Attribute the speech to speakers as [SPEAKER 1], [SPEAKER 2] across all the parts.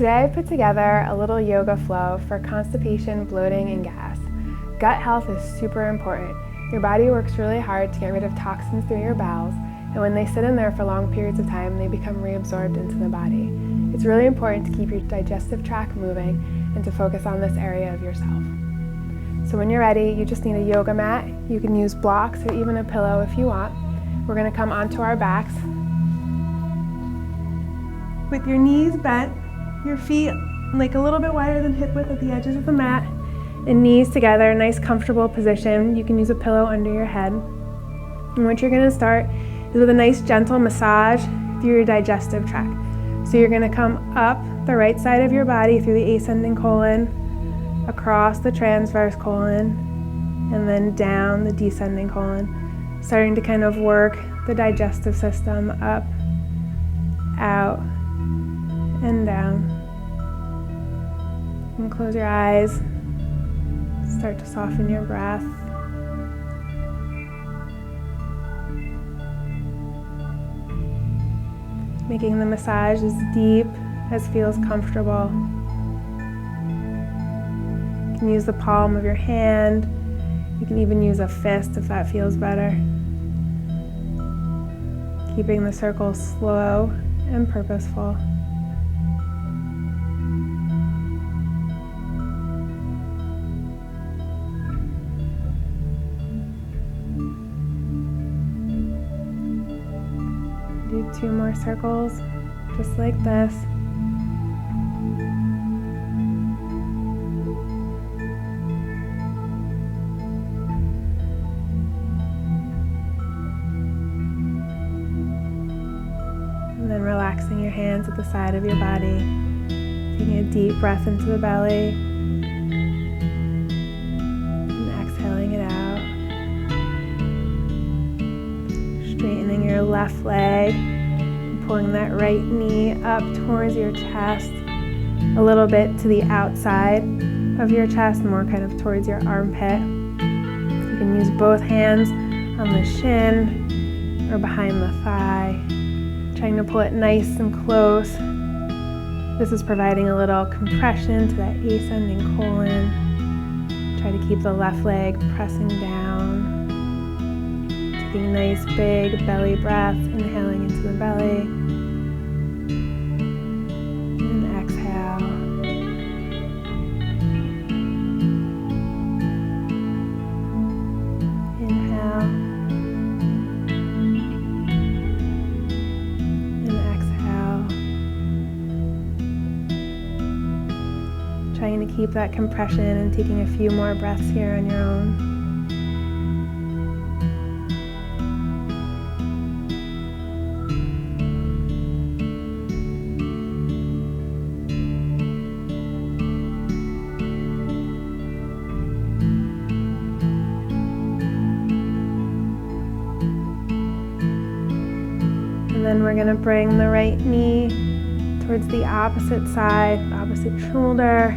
[SPEAKER 1] Today I put together a little yoga flow for constipation, bloating, and gas. Gut health is super important. Your body works really hard to get rid of toxins through your bowels, and when they sit in there for long periods of time, they become reabsorbed into the body. It's really important to keep your digestive tract moving and to focus on this area of yourself. So when you're ready, you just need a yoga mat. You can use blocks or even a pillow if you want. We're going to come onto our backs with your knees bent, your feet like a little bit wider than hip width at the edges of the mat, and knees together, nice comfortable position. You can use a pillow under your head. And what you're going to start is with a nice gentle massage through your digestive tract. So you're going to come up the right side of your body through the ascending colon, across the transverse colon, and then down the descending colon, starting to kind of work the digestive system up, out, and down. And close your eyes. Start to soften your breath. Making the massage as deep as feels comfortable. You can use the palm of your hand. You can even use a fist if that feels better. Keeping the circle slow and purposeful. Do 2 more circles, just like this. And then relaxing your hands at the side of your body, taking a deep breath into the belly, and exhaling it out. Straightening your left leg, and pulling that right knee up towards your chest, a little bit to the outside of your chest, more kind of towards your armpit. You can use both hands on the shin or behind the thigh, trying to pull it nice and close. This is providing a little compression to that ascending colon. Try to keep the left leg pressing down. Taking nice big belly breaths, inhaling into the belly, and exhale. Inhale, and exhale. Trying to keep that compression and taking a few more breaths here on your own. And then we're going to bring the right knee towards the opposite side, opposite shoulder,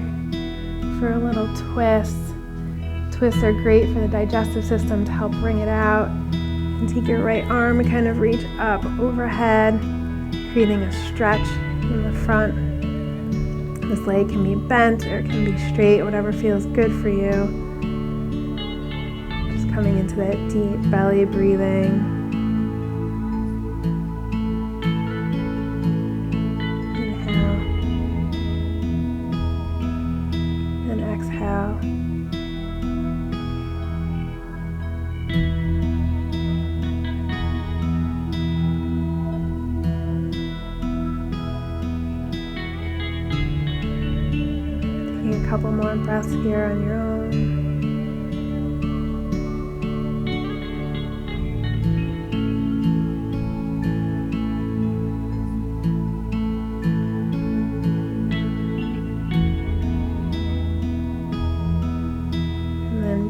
[SPEAKER 1] for a little twist. Twists are great for the digestive system to help bring it out. And take your right arm and kind of reach up overhead, creating a stretch in the front. This leg can be bent or it can be straight, whatever feels good for you. Just coming into that deep belly breathing. Exhale. Taking a couple more breaths here on your own.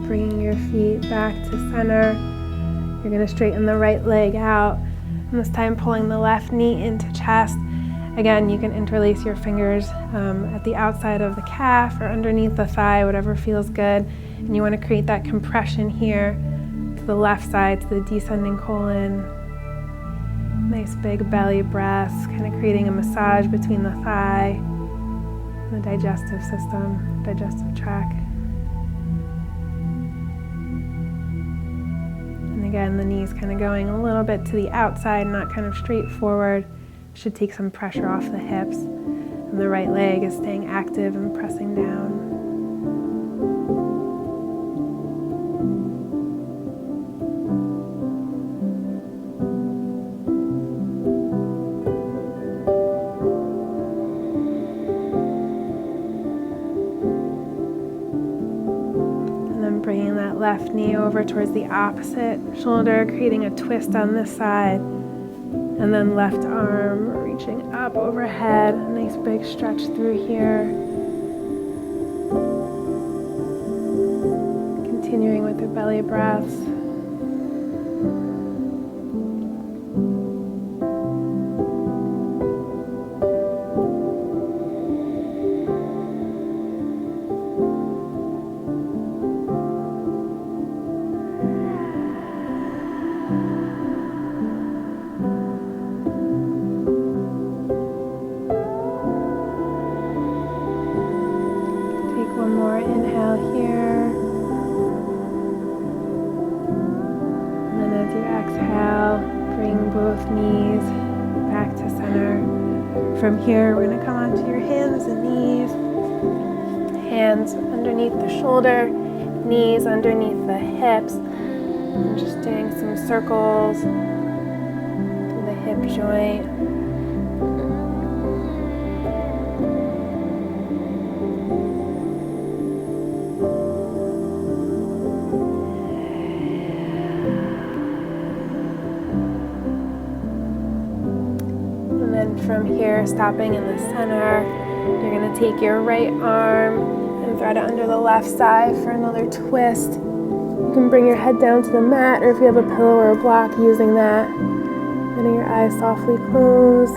[SPEAKER 1] Bringing your feet back to center. You're going to straighten the right leg out, and this time pulling the left knee into chest. Again, you can interlace your fingers at the outside of the calf or underneath the thigh, whatever feels good. And you want to create that compression here to the left side, to the descending colon. Nice big belly breaths, kind of creating a massage between the thigh the digestive system, digestive tract. And again, the knees kind of going a little bit to the outside, not kind of straight forward. Should take some pressure off the hips. And the right leg is staying active and pressing down. Bringing that left knee over towards the opposite shoulder, creating a twist on this side. And then left arm reaching up overhead. A nice big stretch through here. Continuing with the belly breaths. One more inhale here. And then as you exhale, bring both knees back to center. From here, we're going to come onto your hands and knees. Hands underneath the shoulder, knees underneath the hips. And just doing some circles to the hip joint. From here, stopping in the center, you're going to take your right arm and thread it under the left side for another twist. You can bring your head down to the mat, or if you have a pillow or a block, using that. Letting your eyes softly close.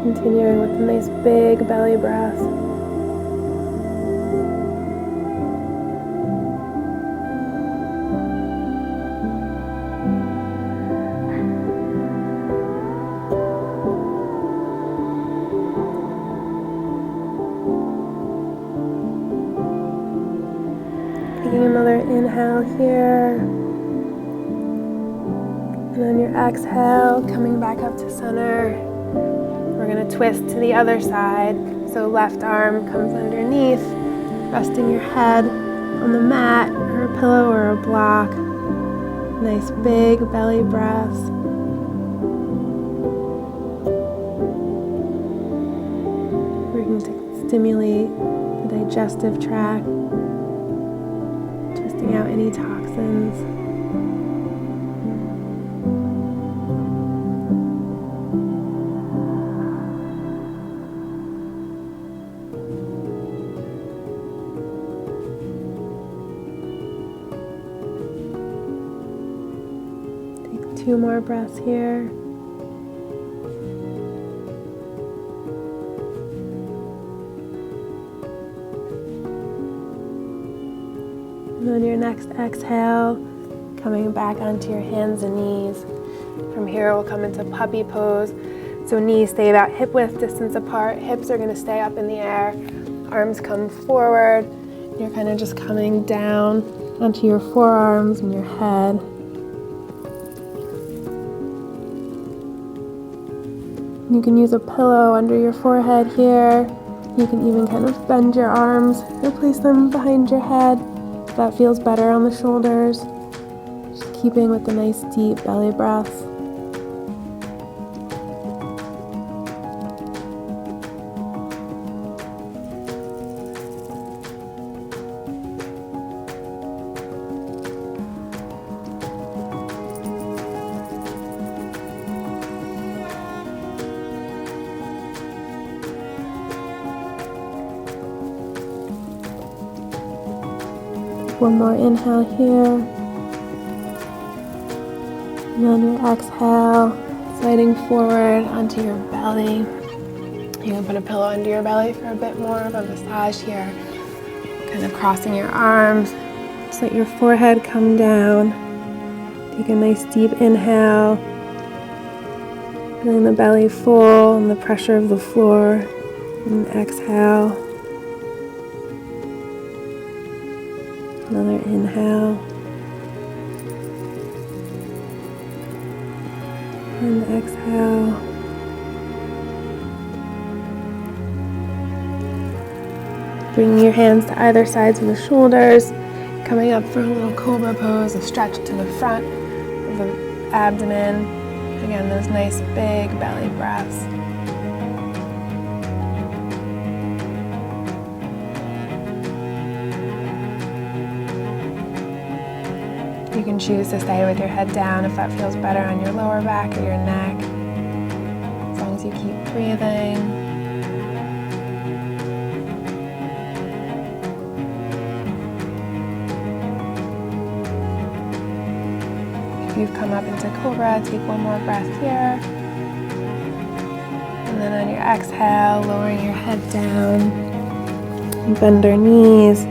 [SPEAKER 1] Continuing with a nice big belly breath. Taking another inhale here, and on your exhale, coming back up to center. We're going to twist to the other side, so left arm comes underneath, resting your head on the mat or a pillow or a block. Nice big belly breaths. We're going to stimulate the digestive tract, twisting out any toxins. Take 2 more breaths here. And on your next exhale, coming back onto your hands and knees. From here, we'll come into puppy pose. So knees stay about hip width distance apart. Hips are going to stay up in the air. Arms come forward. You're kind of just coming down onto your forearms and your head. You can use a pillow under your forehead here. You can even kind of bend your arms or place them behind your head. That feels better on the shoulders. Just keeping with the nice deep belly breaths. One more inhale here. And on your exhale, sliding forward onto your belly. You can put a pillow under your belly for a bit more of a massage here. Kind of crossing your arms. Just let your forehead come down. Take a nice deep inhale. Feeling the belly full and the pressure of the floor. And exhale. Another inhale. And exhale. Bringing your hands to either sides of the shoulders. Coming up for a little Cobra pose, a stretch to the front of the abdomen. Again, those nice big belly breaths. You can choose to stay with your head down if that feels better on your lower back or your neck. As long as you keep breathing. You've come up into Cobra, take one more breath here. And then on your exhale, lowering your head down. And bend our knees.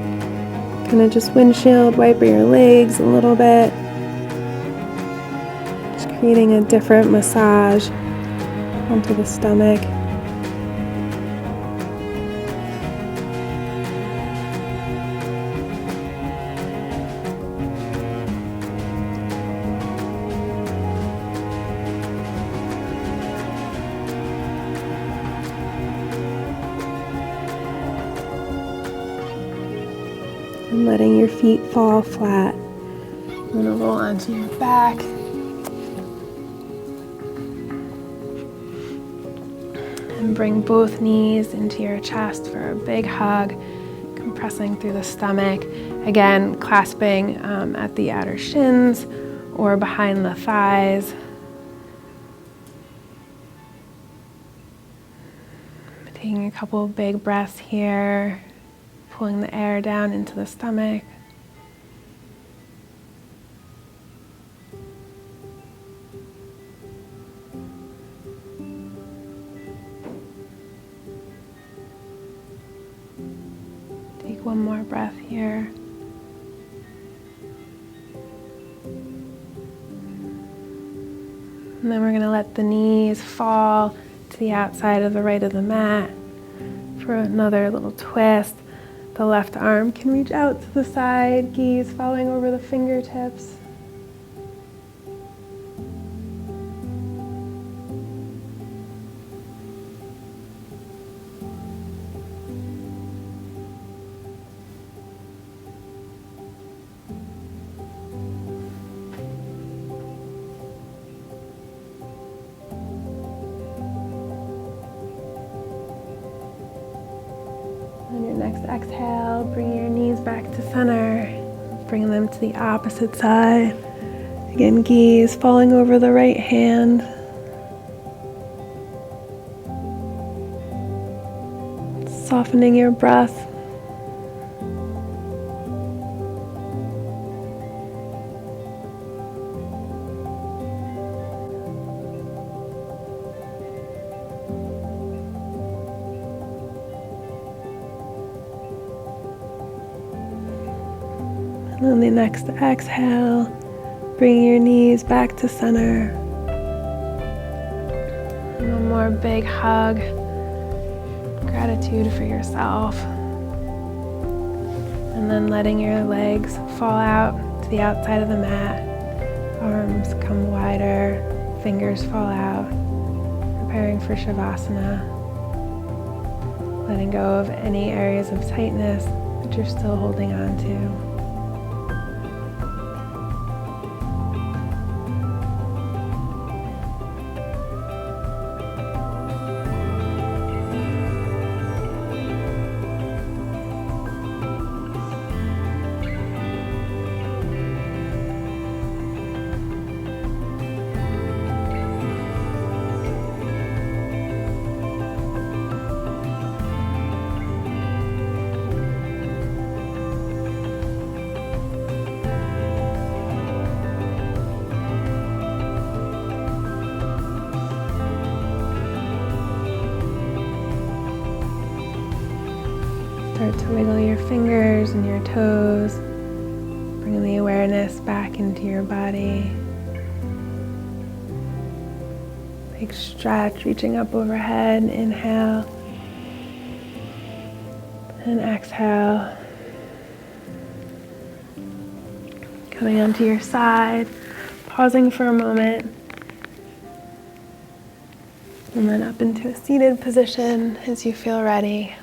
[SPEAKER 1] Kind of just windshield, wipe your legs a little bit. Just creating a different massage onto the stomach. And letting your feet fall flat. You're going to roll onto your back. And bring both knees into your chest for a big hug, compressing through the stomach. Again, clasping at the outer shins or behind the thighs. Taking a couple of big breaths here. Pulling the air down into the stomach. Take one more breath here. And then we're going to let the knees fall to the outside of the right of the mat for another little twist. The left arm can reach out to the side, gaze falling over the fingertips. On your next exhale, bring your knees back to center. Bring them to the opposite side. Again, gaze falling over the right hand. Softening your breath. And on the next exhale, bring your knees back to center. And one more big hug. Gratitude for yourself. And then letting your legs fall out to the outside of the mat. Arms come wider, fingers fall out. Preparing for Savasana. Letting go of any areas of tightness that you're still holding on to. Start to wiggle your fingers and your toes, bringing the awareness back into your body. Big stretch, reaching up overhead. Inhale. And exhale. Coming onto your side. Pausing for a moment. And then up into a seated position as you feel ready.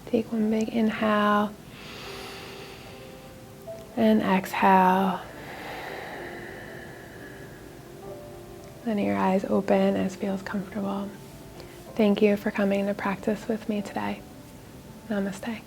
[SPEAKER 1] Take one big inhale. And exhale. Letting your eyes open as feels comfortable. Thank you for coming to practice with me today. Namaste.